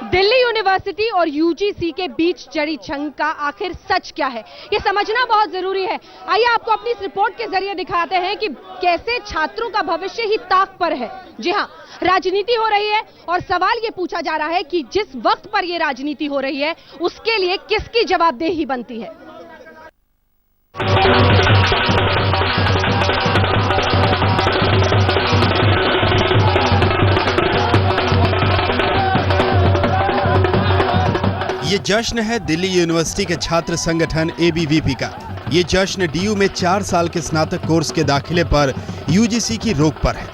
Delhi university और UGC के बीच जड़ी जंग का आखिर सच क्या है, ये समझना बहुत जरूरी है। आइए आपको अपनी इस रिपोर्ट के जरिए दिखाते हैं कि कैसे छात्रों का भविष्य ही ताक पर है। जी हां, राजनीति हो रही है और सवाल ये पूछा जा रहा है कि जिस वक्त पर ये राजनीति हो रही है उसके लिए किसकी जवाबदेही बनती है। ये जश्न है दिल्ली यूनिवर्सिटी के छात्र संगठन एबीवीपी का। ये जश्न डीयू में 4 साल के स्नातक कोर्स के दाखिले पर यूजीसी की रोक पर है।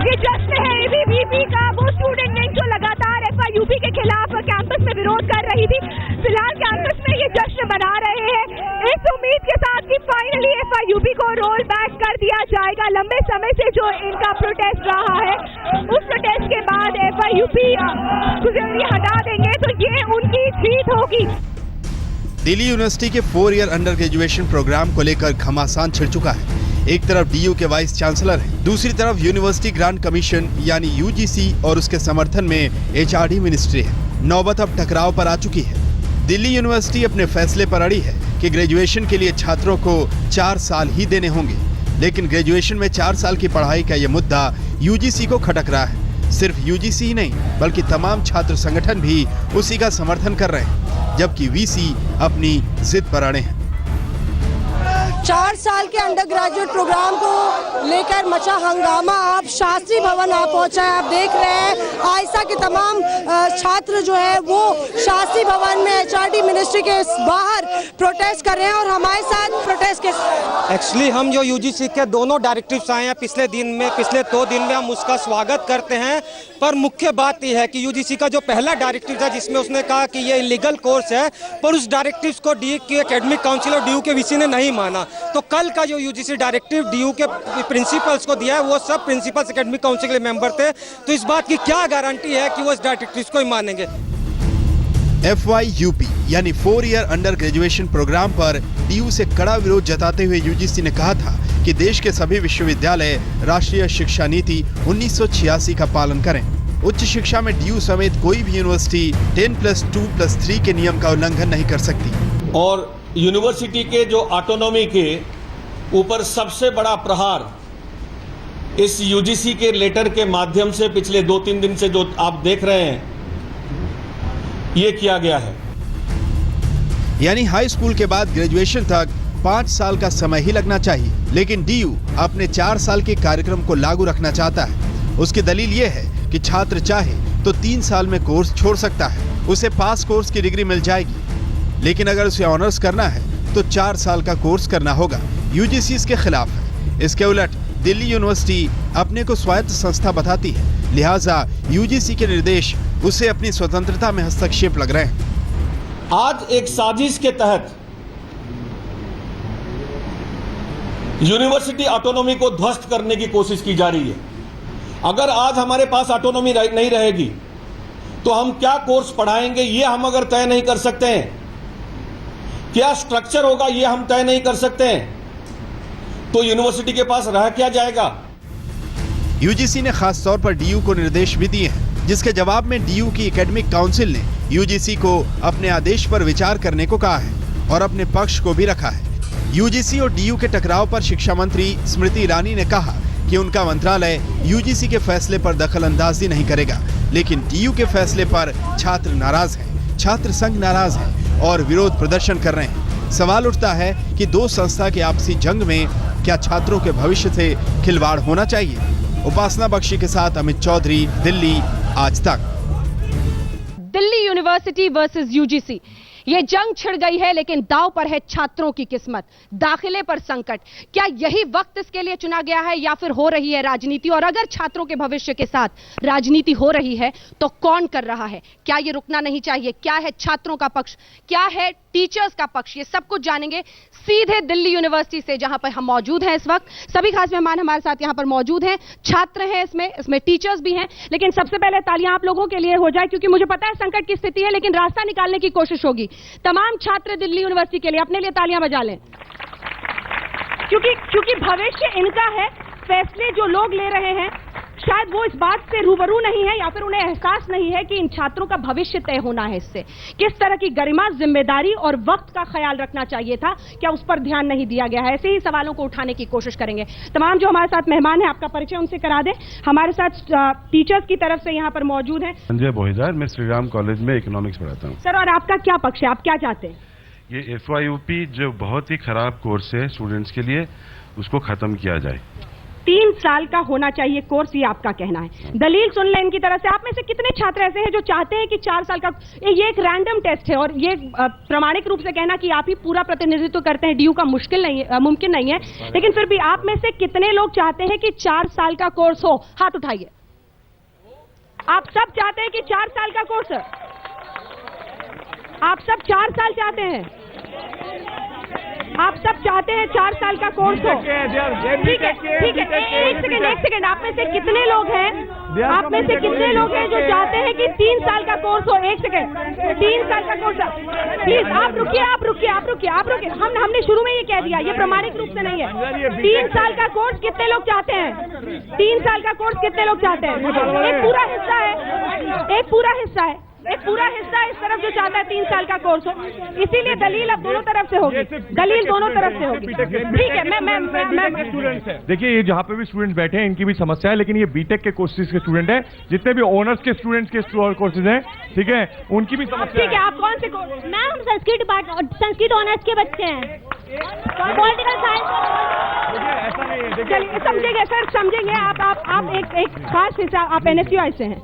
ये जश्न है एबीवीपी का, वो स्टूडेंट विंग जो लगातार एफआईयूपी के खिलाफ कैंपस में विरोध कर रही थी, फिलहाल कैंपस में ये जश्न मना रहे हैं इस उम्मीद के साथ कि फाइनली एफआईयूपी को रोल बैक कर दिया जाएगा। लंबे समय से जो इनका प्रोटेस्ट रहा है, उस प्रोटेस्ट के बाद एफआईयूपी हटा देंगे तो ये उनकी जीत होगी। दिल्ली यूनिवर्सिटी के 4 ईयर अंडर ग्रेजुएशन प्रोग्राम को लेकर घमासान छिड़ चुका है। एक तरफ डीयू के वाइस चांसलर हैं, दूसरी तरफ यूनिवर्सिटी ग्रांट कमीशन यानी यूजीसी और उसके समर्थन में एचआरडी मिनिस्ट्री है। नौबत अब टकराव पर आ चुकी है। दिल्ली यूनिवर्सिटी अपने फैसले पर अड़ी है कि ग्रेजुएशन के लिए छात्रों को 4 साल ही देने होंगे, लेकिन ग्रेजुएशन में 4 साल की पढ़ाई का यह मुद्दा यूजीसी को खटक रहा है। सिर्फ यूजीसी ही नहीं बल्कि तमाम छात्र संगठन भी उसी का समर्थन कर रहे हैं, जबकि वीसी अपनी जिद पर अड़े हैं। 4 साल के अंडर ग्रेजुएट प्रोग्राम को लेकर मचा हंगामा। आप शास्त्री भवन आप पहुंचा है, आप देख रहे हैं आईसा के तमाम छात्र जो है वो शास्त्री भवन में एचआरडी मिनिस्ट्री के बाहर प्रोटेस्ट कर रहे हैं। और हमारे साथ प्रोटेस्ट के एक्चुअली हम जो यूजीसी के दोनों डायरेक्टिव्स आए हैं पिछले 2 दिन में हम उसका स्वागत करते हैं। पर मुख्य बात यह है कि यूजीसी का जो पहला डायरेक्टिव था जिसमें उसने कहा कि ये इलीगल कोर्स है, पर उस डायरेक्टिव्स को डी के एकेडमिक काउंसिल और डीयू के वीसी ने नहीं माना। तो कल का जो यूजीसी डायरेक्टिव डीयू के प्रिंसिपल्स को दिया है, वो सब प्रिंसिपल्स एकेडमिक काउंसिल के मेंबर थे। तो इस बात की क्या गारंटी है कि वो इस डायरेक्टिव्स को ही मानेंगे। एफवाईयूपी यानी 4 ईयर अंडर ग्रेजुएशन प्रोग्राम पर डीयू से कड़ा विरोध जताते हुए यूजीसी ने कहा था कि देश के सभी विश्वविद्यालय राष्ट्रीय शिक्षा नीति 1986 का पालन करें। उच्च शिक्षा में डीयू समेत कोई भी यूनिवर्सिटी 10+2+3 के नियम का उल्लंघन नहीं कर सकती। और यूनिवर्सिटी के जो ऑटोनॉमी के ऊपर सबसे बड़ा प्रहार इस यूजीसी के लेटर के माध्यम से पिछले 2-3 दिन से जो आप देख रहे हैं ये किया गया है। यानी हाई स्कूल के बाद ग्रेजुएशन तक 5 साल का समय ही लगना चाहिए, लेकिन डीयू अपने 4 साल के कार्यक्रम को लागू रखना चाहता है। उसकी दलील ये है कि छात्र चाहे तो 3 साल में कोर्स छोड़ सकता है, उसे पास कोर्स की डिग्री मिल जाएगी, लेकिन अगर उसे ऑनर्स करना है तो 4 साल का कोर्स करना होगा। यूजीसी इसके खिलाफ है। इसके उलट दिल्ली यूनिवर्सिटी अपने को स्वायत्त संस्था बताती है, लिहाजा यूजीसी के निर्देश उसे अपनी स्वतंत्रता में हस्तक्षेप लग रहे हैं। आज एक साजिश के तहत यूनिवर्सिटी ऑटोनॉमी को ध्वस्त करने की कोशिश की जा रही है। अगर आज हमारे पास ऑटोनॉमी नहीं रहेगी तो हम क्या कोर्स पढ़ाएंगे ये हम अगर तय नहीं कर सकते हैं, क्या स्ट्रक्चर होगा ये हम तय नहीं कर सकते हैं, तो यूनिवर्सिटी के पास रह क्या जाएगा। यूजीसी ने खास तौर पर डीयू को निर्देश भी दिए हैं, जिसके जवाब में डीयू की एकेडमिक काउंसिल ने यूजीसी को अपने आदेश पर विचार करने को कहा है और अपने पक्ष को भी रखा है। यूजीसी और डीयू के टकराव पर शिक्षा मंत्री स्मृति ईरानी ने कहा कि उनका मंत्रालय यूजीसी के फैसले पर दखल अंदाजी नहीं करेगा, लेकिन डीयू के फैसले पर छात्र नाराज हैं, छात्र संघ नाराज हैं और विरोध प्रदर्शन कर रहे हैं। सवाल उठता है कि 2 संस्था के आपसी जंग में क्या छात्रों के भविष्य से खिलवाड़ होना चाहिए। उपासना बख्शी के साथ अमित चौधरी, दिल्ली आज तक। दिल्ली यूनिवर्सिटी वर्सेस यूजीसी, ये जंग छिड़ गई है, लेकिन दांव पर है छात्रों की किस्मत, दाखिले पर संकट। क्या यही वक्त इसके लिए चुना गया है या फिर हो रही है राजनीति? और अगर छात्रों के भविष्य के साथ राजनीति हो रही है तो कौन कर रहा है? क्या ये रुकना नहीं चाहिए? क्या है छात्रों का पक्ष, क्या है टीचर्स का पक्ष? ये सब कुछ जानेंगे सीधे दिल्ली यूनिवर्सिटी से, जहां पर हम मौजूद हैं इस वक्त। सभी खास मेहमान हमारे साथ यहां पर मौजूद हैं, छात्र हैं, इसमें टीचर्स भी हैं। लेकिन सबसे पहले तालियां आप लोगों के लिए हो जाए, क्योंकि मुझे पता है संकट की स्थिति है, लेकिन रास्ता निकालने की कोशिश होगी। तमाम छात्र दिल्ली यूनिवर्सिटी के लिए अपने लिए तालियां बजा लें, क्योंकि भविष्य इनका है। फैसले जो लोग ले रहे हैं शायद वो इस बात से रूबरू नहीं है या फिर उन्हें एहसास नहीं है कि इन छात्रों का भविष्य तय होना है इससे। किस तरह की गरिमा, जिम्मेदारी और वक्त का ख्याल रखना चाहिए था, क्या उस पर ध्यान नहीं दिया गया है? ऐसे ही सवालों को उठाने की कोशिश करेंगे। तमाम जो हमारे साथ मेहमान हैं, आपका परिचय उनसे करा दें। हमारे साथ टीचर्स की तरफ से यहाँ पर मौजूद है संजय बोहिदार, मैं श्री राम कॉलेज में इकोनॉमिक्स पढ़ाता हूँ। सर, और आपका क्या पक्ष है, आप क्या चाहते हैं? ये FYUP जो बहुत ही खराब कोर्स है स्टूडेंट्स के लिए, उसको खत्म किया जाए। 3 साल का होना चाहिए कोर्स, ये आपका कहना है। दलील सुन लें इनकी तरफ से। आप में से कितने छात्र ऐसे हैं जो चाहते हैं कि 4 साल का, ये एक रैंडम टेस्ट है और ये प्रामाणिक रूप से कहना कि आप ही पूरा प्रतिनिधित्व करते हैं DU का मुमकिन नहीं है, लेकिन फिर भी आप में से कितने लोग चाहते हैं कि 4 साल का कोर्स हो? हाथ उठाइए। आप सब चाहते हैं कि 4 साल का कोर्स? आप सब 4 साल चाहते हैं? आप सब चाहते हैं 4 साल का कोर्स हो? ठीक है, ठीक है। एक सेकंड। आप में से कितने लोग हैं, आप में से कितने लोग हैं जो चाहते हैं कि 3 साल का कोर्स हो? एक सेकंड, 3 साल का कोर्स। प्लीज आप रुकिए। हमने शुरू में ये कह दिया, ये प्रामाणिक रूप से नहीं है। 3 साल का कोर्स कितने लोग चाहते हैं? 3 साल का कोर्स कितने लोग चाहते हैं? एक पूरा हिस्सा है इस तरफ जो चाहता है 3 साल का कोर्स हो। इसीलिए दलील अब दोनों तरफ से होगी, ठीक है। मैं स्टूडेंट्स हैं, देखिए ये जहाँ पे भी स्टूडेंट्स बैठे हैं इनकी भी समस्या है, लेकिन ये बीटेक के कोर्सेज के स्टूडेंट हैं, जितने भी ऑनर्स के स्टूडेंट्स के कोर्सेज हैं, ठीक है, उनकी भी समस्या ठीक है। आप कौन से कोर्स? मैम हम संस्कृत ऑनर्स के बच्चे हैं, पॉलिटिकल साइंस। चलिए समझेंगे सर, समझेंगे। आप एक खास हिस्सा, आप NSUI से हैं,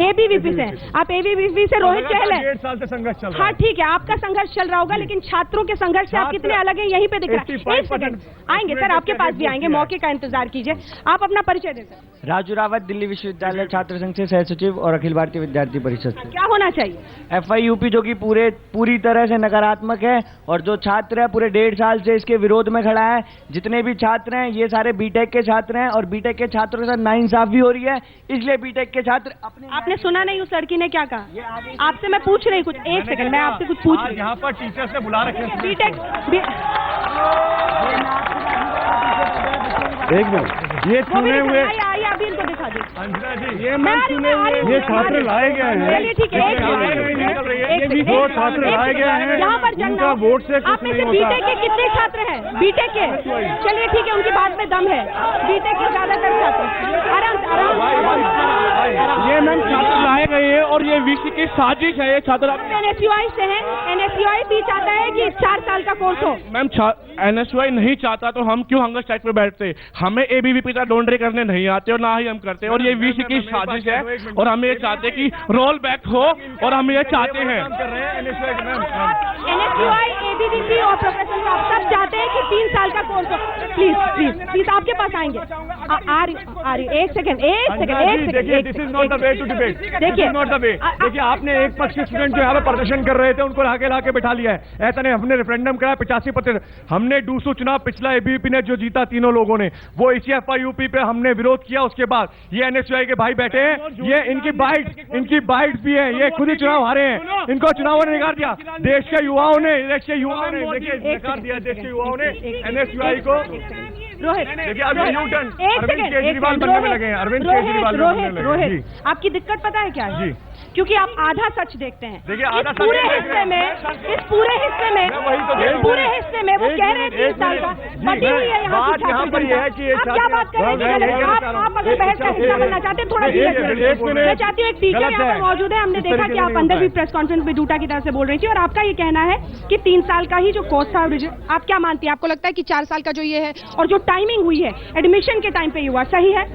ABVP से हैं, आप ABVP से रोहित चहल है। 1.5 साल से संघर्ष चल रहा है। हाँ ठीक है, आपका संघर्ष चल रहा होगा, लेकिन छात्रों के संघर्ष से आप कितने अलग हैं यहीं पे दिख रहा है। एक सेकंड, आएंगे सर, आपके पास भी आएंगे, मौके का इंतजार कीजिए। आप अपना परिचय दें सर। राजू रावत, दिल्ली विश्वविद्यालय छात्र संघ से सह सचिव और अखिल भारतीय विद्यार्थी परिषद से। क्या होना चाहिए? FYUP जो कि पूरी तरह से नकारात्मक है, और जो छात्र है पूरे 1.5 साल से इसके विरोध में खड़ा है। जितने भी छात्र हैं ये सारे बीटेक के छात्र हैं, और बीटेक के छात्रों के साथ नाइंसाफी हो रही है, इसलिए बीटेक के छात्र आपने सुना नहीं उस लड़की ने क्या कहा? आपसे मैं पूछ रही कुछ, एक सेकंड, मैं आपसे कुछ पूछ रही। यहाँ पर टीचर्स ने बुला रखे हैं बीटेक। एक मिनट, ये चुने हुए, आइए अभी इनको दिखा दी। अंजना जी, ये मैम चुने हुए ये छात्र लाए गए हैं। चलिए ठीक है, जो छात्र लाए गए हैं यहाँ पर उनका वोट से आप में से बीटेक के कितने छात्र हैं? बीटेक के, चलिए ठीक है, उनकी बात में दम है। बीटेक के ज्यादातर छात्र आराम। ये मैम छात्र लाए गए हैं और ये VC की साजिश है। ये छात्र NSUI से हैं, NSUI भी चाहता है कि 4 साल का कोर्स हो। मैम NSUI नहीं चाहता तो हम क्यों हंगर स्ट्राइक पे बैठते? हमें ABVP का डोंडरी करने नहीं आते और ना ही हम करते, और ये VC की साजिश है, और हम ये चाहते कि रोल बैक हो, और हम ये चाहते हैं। NSUI, ABVP और प्रोफेसर आप सब चाहते हैं कि 3 साल का कोर्स हो। प्लीज आपके पास आएंगे। आ रही एक second. This is not the way to debate. देखिए आपने एक पक्ष के स्टूडेंट जो यहाँ पे प्रदर्शन कर रहे थे उनको लाके बिठा लिया है। ऐसा नहीं, हमने रेफरेंडम कराया 85%। हमने डूसू चुनाव पिछला ABVP ने जो जीता, तीनों लोगों ने, वो इसी FYUP पे हमने विरोध किया। उसके बाद ये NSUI के भाई बैठे हैं, ये इनकी बाइट्स भी है, ये खुद ही चुनाव हारे हैं, इनको चुनावों ने नकार दिया। देश के युवाओं ने नकार दिया, देश के युवाओं ने NSUI को। रोहित, देखिए अब न्यूटन अरविंद केजरीवाल बनने में लगे हैं। अरविंद केजरीवाल रोहित, आपकी दिक्कत पता है क्या है? क्योंकि आप आधा सच देखते हैं। देखिए आधा इस पूरे हिस्से में वो कह रहे हैं 3 साल का, बटी हुई है यहाँ की यहाँ पर ये है कि आप क्या बात कर रहे हैं? आप अगर बहस का हिस्सा बनना चाहते हैं, थोड़ा मैं चाहती हूँ, एक टीचर यहाँ पर मौजूद है, हमने देखा कि आप अंदर भी प्रेस कॉन्फ्रेंस में डूटा की तरफ से बोल रही थी, और आपका ये कहना है कि 3 साल का ही जो कोर्स था, आप क्या मानती है? आपको लगता है कि 4 साल का जो ये है और जो टाइमिंग हुई है एडमिशन के टाइम पे ही हुआ, सही है?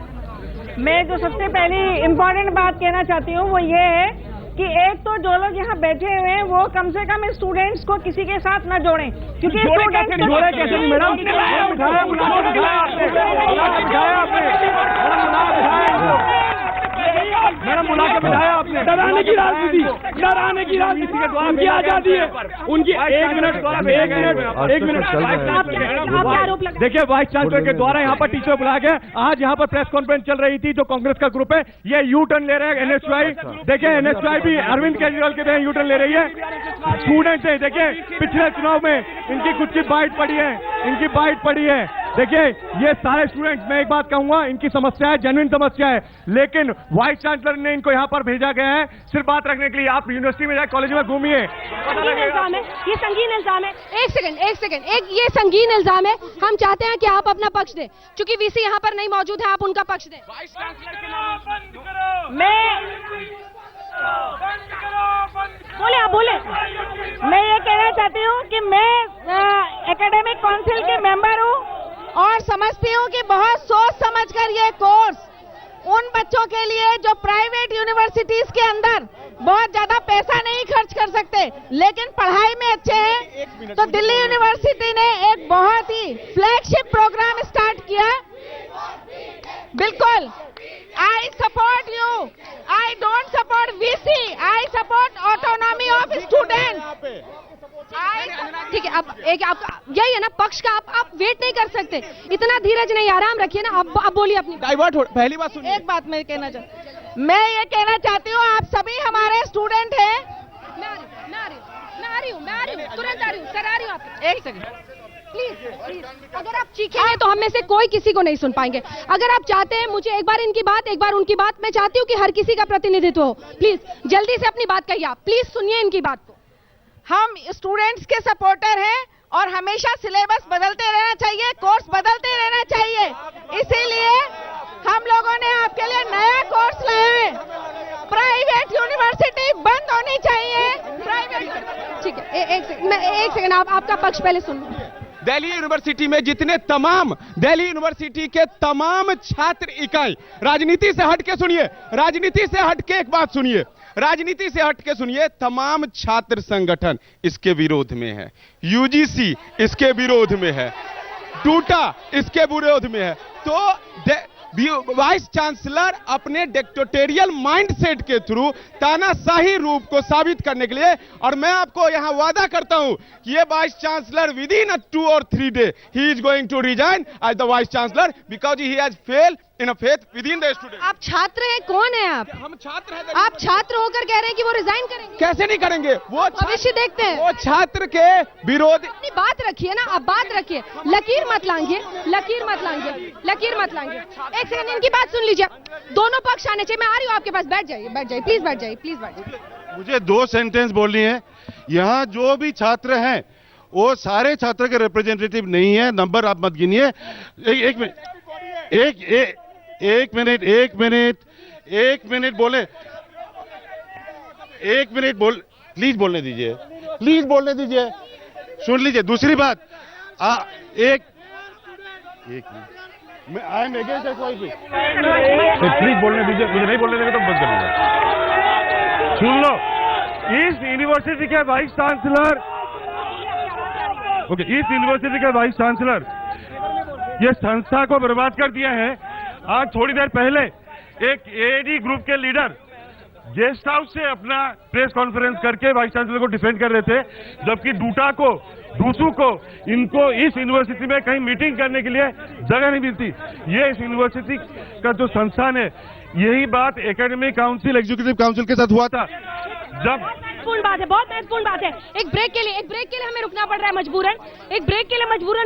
मैं जो सबसे पहली इम्पोर्टेंट बात कहना चाहती हूँ वो ये है कि एक तो जो लोग यहाँ बैठे हुए हैं वो कम से कम स्टूडेंट्स को किसी के साथ न जोड़ें, क्योंकि स्टूडेंट्स मैडम बुला के बिठाया आपने। डराने की राजनीति के द्वारा उनकी आजादी है, उनकी। एक मिनट। देखिए वाइस चांसलर के द्वारा यहाँ पर टीचर बुलाया गया। आज यहाँ पर प्रेस कॉन्फ्रेंस चल रही थी, जो कांग्रेस का ग्रुप है ये यू टर्न ले रहे हैं। NSUI देखिए, NSUI भी अरविंद केजरीवाल के यू टर्न ले रही है। स्टूडेंट्स है, देखिए पिछले चुनाव में इनकी कुछ की बाइट पड़ी है, देखिए ये सारे स्टूडेंट्स, मैं एक बात कहूंगा, इनकी समस्या है, जेन्युइन समस्या है, लेकिन वाइस चांसलर ने इनको यहाँ पर भेजा गया है सिर्फ बात रखने के लिए। आप यूनिवर्सिटी में जाए, कॉलेज में घूमिए, संगीन इल्जाम है, ये संगीन इल्जाम है। एक सेकंड, ये संगीन इल्जाम है। हम चाहते हैं कि आप अपना पक्ष दें, क्योंकि वीसी यहाँ पर नहीं मौजूद है, आप उनका पक्ष दें। बोले आप बोले। मैं ये कहना चाहती हूँ कि मैं एकेडमिक काउंसिल के मेंबर हूँ और समझती हूँ कि बहुत सोच समझकर ये कोर्स उन बच्चों के लिए जो प्राइवेट यूनिवर्सिटीज के अंदर बहुत ज्यादा पैसा नहीं खर्च कर सकते लेकिन पढ़ाई में अच्छे हैं, तो दिल्ली यूनिवर्सिटी ने एक बहुत ही फ्लैगशिप प्रोग्राम स्टार्ट किया। बिल्कुल, I support you, I don't support VC, I support autonomy of student. ठीक है, अब एक आपका यही है ना पक्ष का, आप वेट नहीं कर सकते, इतना धीरज नहीं, आराम रखिए ना। अब बोलिए अपनी डाइवर्ट हो, पहली बात सुनिए। एक बात मैं ये कहना चाहती हूँ, आप सभी हमारे स्टूडेंट हैं। मैं आ रही हूँ, तुरंत आ रही हूँ, सर आ रही हूँ। आप एक सेकंड प्लीज, अगर आप चीखेंगे तो हम में से कोई किसी को नहीं सुन पाएंगे। अगर आप चाहते हैं मुझे एक बार इनकी बात, एक बार उनकी बात, मैं चाहती हूँ कि हर किसी का प्रतिनिधित्व हो। प्लीज जल्दी से अपनी बात कहिए, आप प्लीज सुनिए इनकी बात को। हम स्टूडेंट्स के सपोर्टर हैं और हमेशा सिलेबस बदलते रहना चाहिए, कोर्स बदलते रहना चाहिए, इसीलिए हम लोगों ने आपके लिए नया कोर्स लाया है। प्राइवेट यूनिवर्सिटी बंद होनी चाहिए, प्राइवेट। ठीक है, एक सेकंड, आपका पक्ष पहले सुन। दिल्ली यूनिवर्सिटी में जितने तमाम दिल्ली यूनिवर्सिटी के तमाम छात्र इकाई, राजनीति से हट के सुनिए, राजनीति से हट के एक बात सुनिए, राजनीति से हट के सुनिए, तमाम छात्र संगठन इसके विरोध में है, यूजीसी इसके विरोध में है, डूटा इसके विरोध में है। तो वाइस चांसलर अपने डिक्टेटोरियल माइंडसेट के थ्रू तानाशाही रूप को साबित करने के लिए, और मैं आपको यहां वादा करता हूं कि ये vice chancellor within 2 or 3 days he is going to resign as the vice chancellor because he has failed in a faith within the student. आप छात्र हैं, कौन है आप? हम छात्र हैं। आप छात्र होकर कह रहे हैं कि वो रिजाइन करेंगे? कैसे नहीं करेंगे, वो भविष्य देखते हैं। वो छात्र के विरोध। अपनी बात रखिए ना, आप बात रखिए, लकीर मत लांघिए। एक सेकंड, इनकी बात सुन लीजिए, दोनों पक्ष आने चाहिए। मैं आ रही हूँ आपके पास, बैठ जाइए, प्लीज बैठ जाइए। मुझे 2 सेंटेंस बोलनी है। यहाँ जो भी छात्र हैं वो सारे छात्र के रिप्रेजेंटेटिव नहीं है, नंबर आप मत गिनिए। एक मिनट बोले, प्लीज बोलने दीजिए, सुन लीजिए। दूसरी बात, एक minute, I am against please बोलने दीजिए, मुझे नहीं बोलने देंगे तो बंद कर दूंगा। सुन लो, इस यूनिवर्सिटी के वाइस चांसलर, इस यूनिवर्सिटी के वाइस चांसलर ये संस्था को बर्बाद कर दिया है। आज थोड़ी देर पहले एक एडी ग्रुप के लीडर गेस्ट हाउस से अपना प्रेस कॉन्फ्रेंस करके वाइस चांसलर को डिफेंड कर रहे थे, जबकि डूसू को इनको इस यूनिवर्सिटी में कहीं मीटिंग करने के लिए जगह नहीं मिलती। ये इस यूनिवर्सिटी का जो संस्थान है, यही बात एकेडमिक काउंसिल, एग्जीक्यूटिव काउंसिल के साथ हुआ था। जब महत्वपूर्ण बात है, बहुत महत्वपूर्ण बात है। एक ब्रेक के लिए हमें रुकना पड़ रहा है मजबूरन,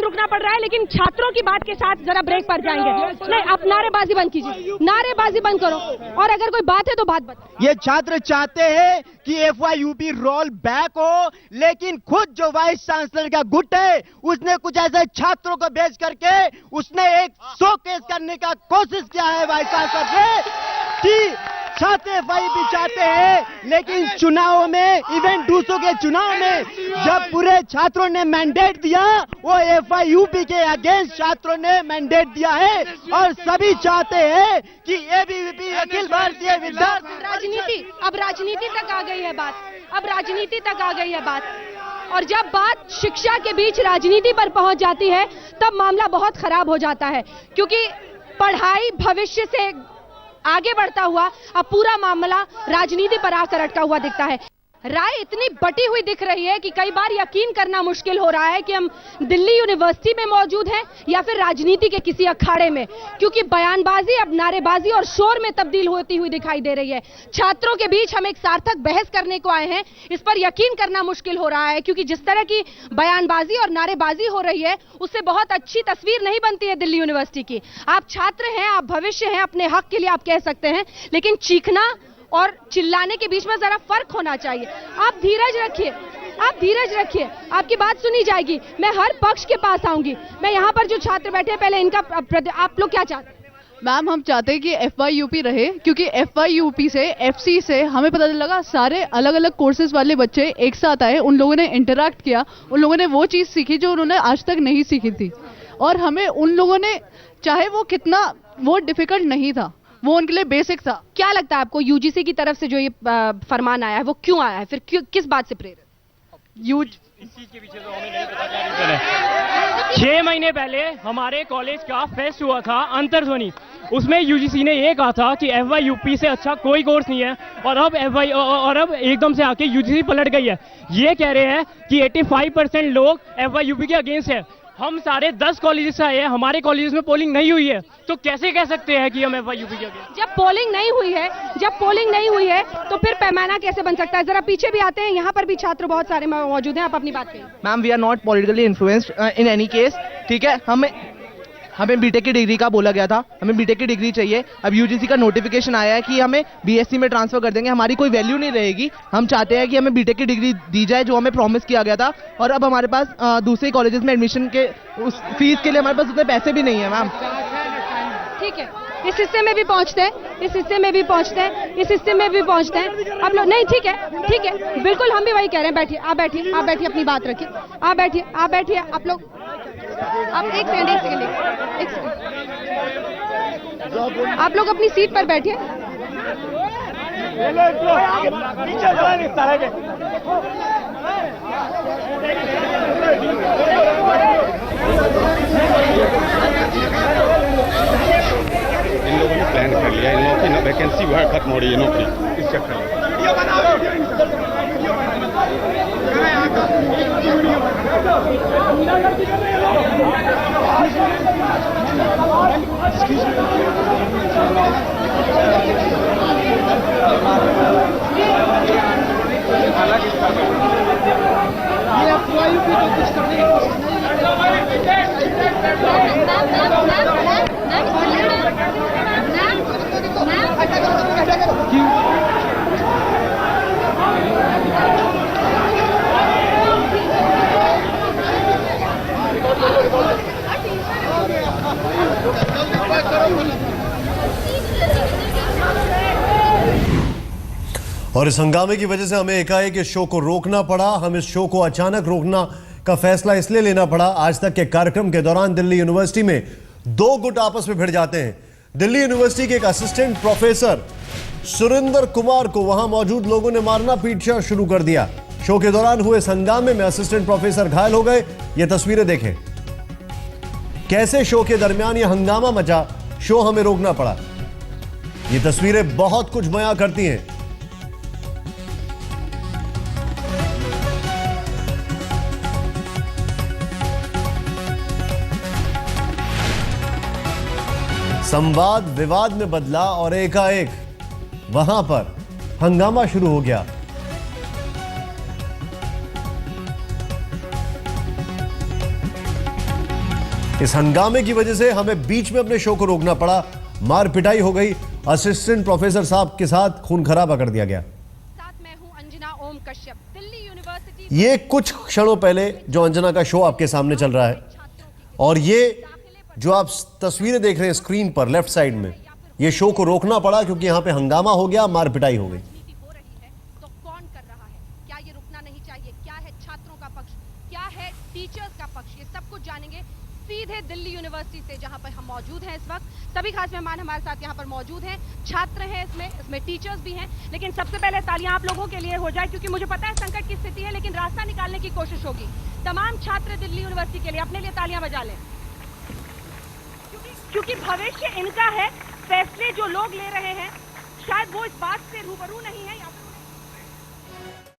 रुकना पड़ रहा है, लेकिन छात्रों की बात के साथ जरा ब्रेक पर जाएंगे। नहीं, आप नारेबाजी बंद कीजिए, नारेबाजी बंद करो, और अगर कोई बात है तो बात बताओ। ये छात्र चाहते हैं कि FYUP रोल बैक हो, लेकिन खुद जो वाइस चांसलर का गुट है उसने कुछ ऐसे छात्रों को भेज करके उसने एक शोकेस करने का कोशिश किया है वाइस चांसलर ने कि छात्र FYUP चाहते हैं, लेकिन चुनाव में, इवेंट डूसू के चुनाव में जब पूरे छात्रों ने मैंडेट दिया, वो FYUP के अगेंस्ट छात्रों ने मैंडेट दिया है, और सभी चाहते हैं कि ABVP अखिल भारतीय विद्यार्थी अब राजनीति तक आ गई है बात, और जब बात शिक्षा के बीच राजनीति पर पहुंच जाती है तब मामला बहुत खराब हो जाता है, क्योंकि पढ़ाई भविष्य से आगे बढ़ता हुआ अब पूरा मामला राजनीति पर आकर अटका हुआ दिखता है। राय इतनी बटी हुई दिख रही है कि कई बार यकीन करना मुश्किल हो रहा है कि हम दिल्ली यूनिवर्सिटी में मौजूद हैं या फिर राजनीति के किसी अखाड़े में, क्योंकि बयानबाजी अब नारेबाजी और शोर में तब्दील होती हुई दिखाई दे रही है। छात्रों के बीच हम एक सार्थक बहस करने को आए हैं, इस पर यकीन करना मुश्किल हो रहा है, क्योंकि जिस तरह की बयानबाजी और नारेबाजी हो रही है उससे बहुत अच्छी तस्वीर नहीं बनती है दिल्ली यूनिवर्सिटी की। आप छात्र हैं, आप भविष्य हैं, अपने हक के लिए आप कह सकते हैं, लेकिन चीखना और चिल्लाने के बीच में जरा फर्क होना चाहिए। आप धीरज रखिए, आप धीरज रखिए, आपकी बात सुनी जाएगी। मैं हर पक्ष के पास आऊंगी। मैं यहाँ पर जो छात्र बैठे हैं, पहले इनका आप लोग क्या चाहते हैं? मैम, हम चाहते हैं कि FYUP रहे, क्योंकि FYUP से FC से हमें पता लगा सारे अलग अलग कोर्सेज वाले बच्चे एक साथ आए, उन लोगों ने इंटरैक्ट किया, उन लोगों ने वो चीज़ सीखी जो उन्होंने आज तक नहीं सीखी थी, और हमें उन लोगों ने, चाहे वो कितना वो डिफिकल्ट नहीं था, वो उनके लिए बेसिक था। क्या लगता है आपको UGC की तरफ से जो ये फरमान आया है वो क्यों आया है, फिर किस बात से प्रेरित? इसी के पीछे तो हमें नहीं पता क्या रीजन है। 6 महीने पहले हमारे कॉलेज का फेस्ट हुआ था अंतरध्वनि, उसमें UGC ने ये कहा था कि FYUP से अच्छा कोई कोर्स नहीं है, और अब एकदम से आके UGC पलट गई है। ये कह रहे हैं कि 85% लोग FYUP के अगेंस्ट है। हम सारे 10 कॉलेजेस से आए हैं, हमारे कॉलेजेस में पोलिंग नहीं हुई है, तो कैसे कह सकते हैं कि हम FYUP के अगेंस्ट? जब पोलिंग नहीं हुई है तो फिर पैमाना कैसे बन सकता है? जरा पीछे भी आते हैं, यहाँ पर भी छात्र बहुत सारे मौजूद हैं, आप अपनी बात करिए। Ma'am, we are not politically influenced in any case, ठीक है। हमें बीटेक की डिग्री का बोला गया था, हमें बीटेक की डिग्री चाहिए। अब UGC का नोटिफिकेशन आया है कि हमें BSc में ट्रांसफर कर देंगे, हमारी कोई वैल्यू नहीं रहेगी। हम चाहते हैं कि हमें बीटेक की डिग्री दी जाए जो हमें प्रॉमिस किया गया था, और अब हमारे पास दूसरे कॉलेजेस में एडमिशन के उस फीस के लिए हमारे पास उतने पैसे भी नहीं है। मैम, ठीक है, इस हिस्से में भी पहुंचते हैं, इस हिस्से में भी पहुंचते हैं। आप लोग नहीं, ठीक है, बिल्कुल हम भी वही कह रहे हैं। बैठिए, आप बैठिए, अपनी बात रखिए, आप बैठिए, आप लोग, आप एक सेकंड, आप लोग अपनी सीट पर बैठिए। इन लोगों ने प्लान कर लिया, इन लोगों की वैकेंसी वह खत्म हो रही है, नौकरी इस चक्कर में। और इस हंगामे की वजह से हमें एकाएक इस शो को रोकना पड़ा। हम इस शो को अचानक रोकना का फैसला इसलिए लेना पड़ा, आज तक के कार्यक्रम के दौरान दिल्ली यूनिवर्सिटी में 2 गुट आपस में भिड़ जाते हैं। दिल्ली यूनिवर्सिटी के एक असिस्टेंट प्रोफेसर सुरेंद्र कुमार को वहां मौजूद लोगों ने मारना पीटना शुरू कर दिया। शो के दौरान हुए इस हंगामे में असिस्टेंट प्रोफेसर घायल हो गए। ये तस्वीरें देखें, कैसे शो के दरमियान यह हंगामा मचा, शो हमें रोकना पड़ा। ये तस्वीरें बहुत कुछ बयां करती हैं। संवाद विवाद में बदला और एकाएक वहां पर हंगामा शुरू हो गया। इस हंगामे की वजह से हमें बीच में अपने शो को रोकना पड़ा। मार पिटाई हो गई, असिस्टेंट प्रोफेसर साहब के साथ खून खराबा कर दिया गया। साथ मैं हूं अंजना ओम कश्यप, दिल्ली यूनिवर्सिटी। ये कुछ क्षणों पहले जो अंजना का शो आपके सामने चल रहा है, और ये जो आप तस्वीरें देख रहे हैं स्क्रीन पर लेफ्ट साइड में, ये शो को रोकना पड़ा क्योंकि यहाँ पे हंगामा हो गया, मार पिटाई हो गई। तो कौन कर रहा है? क्या ये रुकना नहीं चाहिए? क्या है छात्रों का पक्ष, क्या है टीचर्स का पक्ष? ये सब कुछ जानेंगे सीधे दिल्ली यूनिवर्सिटी से, जहां पर हम मौजूद हैं इस वक्त। सभी खास मेहमान हमारे साथ यहाँ पर मौजूद हैं, छात्र हैं इसमें टीचर्स भी हैं। लेकिन सबसे पहले तालियां आप लोगों के लिए हो जाए, क्योंकि मुझे पता है संकट की स्थिति है, लेकिन रास्ता निकालने की कोशिश होगी। तमाम छात्र दिल्ली यूनिवर्सिटी के लिए अपने लिए तालियां बजा लें, क्योंकि भविष्य इनका है। फैसले जो लोग ले रहे हैं शायद वो इस बात से रूबरू नहीं है।